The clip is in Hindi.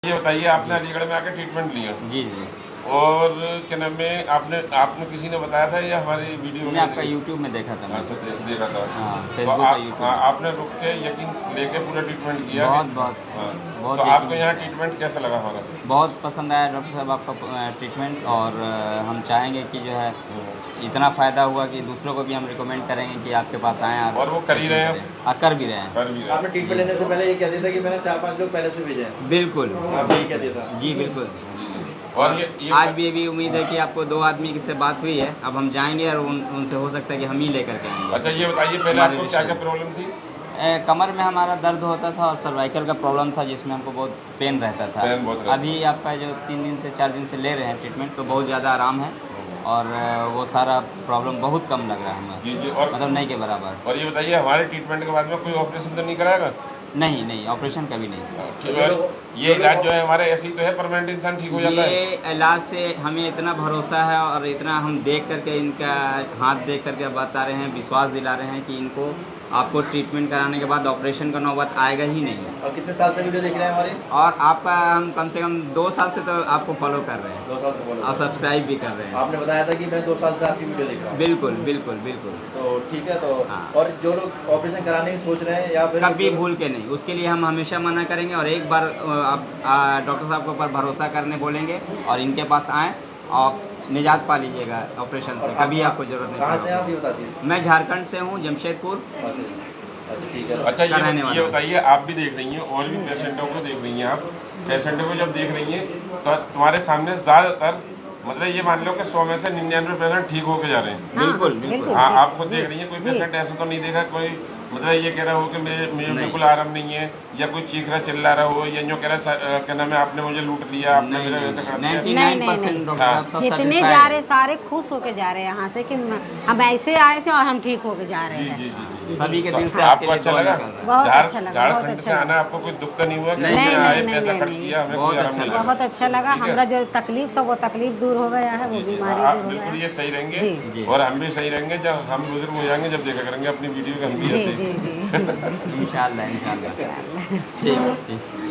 ये बताइए, आपने अलीगढ़ में आके ट्रीटमेंट लिया जी जी। और क्या नाम है, आपने आपने किसी ने बताया था या हमारी वीडियो मैंने वगैरह आपका देखी? यूट्यूब में देखा था अच्छा, मैंने। देखा था। हाँ, तो फेसबुक और आप, यूट्यूब हाँ, में। आपने रुक के यकीन लेके पूरा ट्रीटमेंट किया कि बहुत बहुत हाँ, तो बहुत आपको यकीन यहाँ किया। ट्रीटमेंट कैसा लगा हमारा? बहुत पसंद आया डॉक्टर साहब आपका ट्रीटमेंट, और हम चाहेंगे कि जो है हम्म। इतना फ़ायदा हुआ कि दूसरों को भी हम रिकमेंड करेंगे कि आपके पास आएँ और और वो कर ही रहे ट्रीटमेंट हैं, करें। कर भी रहे हैं। कर भी रहे आपने हैं। ट्रीटमेंट जी लेने से पहले ये कह दिया था कि मैंने 4-5 लोग पहले से भेजे हैं। बिल्कुल। आपने ये कह दिया था। जी बिल्कुल। जी जी। और और ये आज भी अभी उम्मीद है कि आपको 2 आदमी से बात हुई है, अब हम जाएँगे और उनसे हो सकता है कि हम ही लेकर के आएँगे। अच्छा, ये बताइए पहले हमारे आपको क्या क्या प्रॉब्लम थी? कमर में हमारा दर्द होता था और सर्वाइकल का प्रॉब्लम था, जिसमें हमको बहुत पेन रहता था। पेन बहुत रहता अभी था। आपका जो 3 दिन से 4 दिन से ले रहे हैं ट्रीटमेंट, तो बहुत ज़्यादा आराम है और वो सारा प्रॉब्लम बहुत कम लग रहा है हमें, जी जी। और मतलब नहीं के बराबर। और ये बताइए, हमारे ट्रीटमेंट के बाद में कोई ऑपरेशन तो नहीं कराएगा? नहीं, नहीं, ऑपरेशन कभी नहीं। ये इलाज जो है हमारे ऐसे ही तो है, परमानेंट इंसान ठीक हो जाता है? ये इलाज से हमें इतना भरोसा है और इतना हम देख करके इनका हाथ देख करके बता रहे हैं, विश्वास दिला रहे हैं कि इनको आपको ट्रीटमेंट कराने के बाद ऑपरेशन का नौबत आएगा ही नहीं। और कितने साल से वीडियो देख रहे हैं हमारी? और आपका हम कम से कम 2 साल से तो आपको फॉलो कर रहे हैं 2 साल से फॉलो और सब्सक्राइब भी कर रहे हैं। आपने बताया था कि मैं 2 साल से आपकी वीडियो देख रहा हूँ। बिल्कुल, बिल्कुल, बिल्कुल। तो ठीक है, तो हाँ। और जो लोग ऑपरेशन कराने की सोच रहे हैं या फिर कभी भूल के नहीं, उसके लिए हम हमेशा मना करेंगे और एक बार आप डॉक्टर साहब के ऊपर भरोसा करने बोलेंगे और इनके पास आएँ और निजात पा लीजिएगा ऑपरेशन से, कभी आपको ज़रूरत नहीं कहाँ से हैं आप, पड़ेगी। ये बता दीजिए? मैं झारखंड से हूँ, जमशेदपुर। अच्छा, अच्छा ठीक है। अच्छा, का रहने ये वाला हूँ। बताइए, आप भी देख रही हैं और भी पेशेंटों को देख रही हैं आप, पेशेंटों को जब देख रही हैं तो तुम्हारे सामने ज़्यादातर, मतलब ये मान लो कि 100 में से 99% ठीक होके जा रहे हैं। हाँ, बिल्कुल, हाँ, बिल्कुल। हाँ, आप खुद जी, देख रही हैं, कोई जी। पेशेंट ऐसा तो नहीं देखा कोई, मतलब ये कह रहा हो कि मुझे नहीं। बिल्कुल आराम नहीं है, या कोई चीख रहा चिल्ला रहा हो, या यूँ कह रहा क्या नाम है, आपने मुझे लूट लिया, आपने नहीं, मेरा नहीं, ऐसा कर नहीं, दिया। 99% डॉक्टर हाँ। साहब सब जितने सैटिस्फाइड जा हैं। रहे सारे खुश होके जा रहे हैं यहाँ से कि हम ऐसे आए थे और हम ठीक होके जा रहे जी हैं। जी जी जी। सभी के तो दिल से आपके आपको लिए अच्छा दुआ लगा? निकल रहा है। बहुत अच्छा लगा, बहुत झारखंड अच्छा से आना लगा। आपको कोई दुख तो नहीं हुआ कि नहीं, हमने नहीं, आए नहीं, पैसा नहीं, खर्च नहीं। किया, हमें बहुत कोई आराम अच्छा नहीं लगा। लगा? बहुत अच्छा लगा, ठीक है। हमरा जो तकलीफ था वो तकलीफ दूर हो गया है, वो जी जी। बीमारी आप दूर हो बिल्कुल गया ये सही रहेंगे जी। जी। और हम भी सही रहेंगे, जब हम बुजुर्ग हो जाएंगे, जब देखा करेंगे अपनी वीडियो के हम भी जी ऐसे जी ही। जी इंशाल्लाह, इंशाल्लाह। ठीक, ठीक।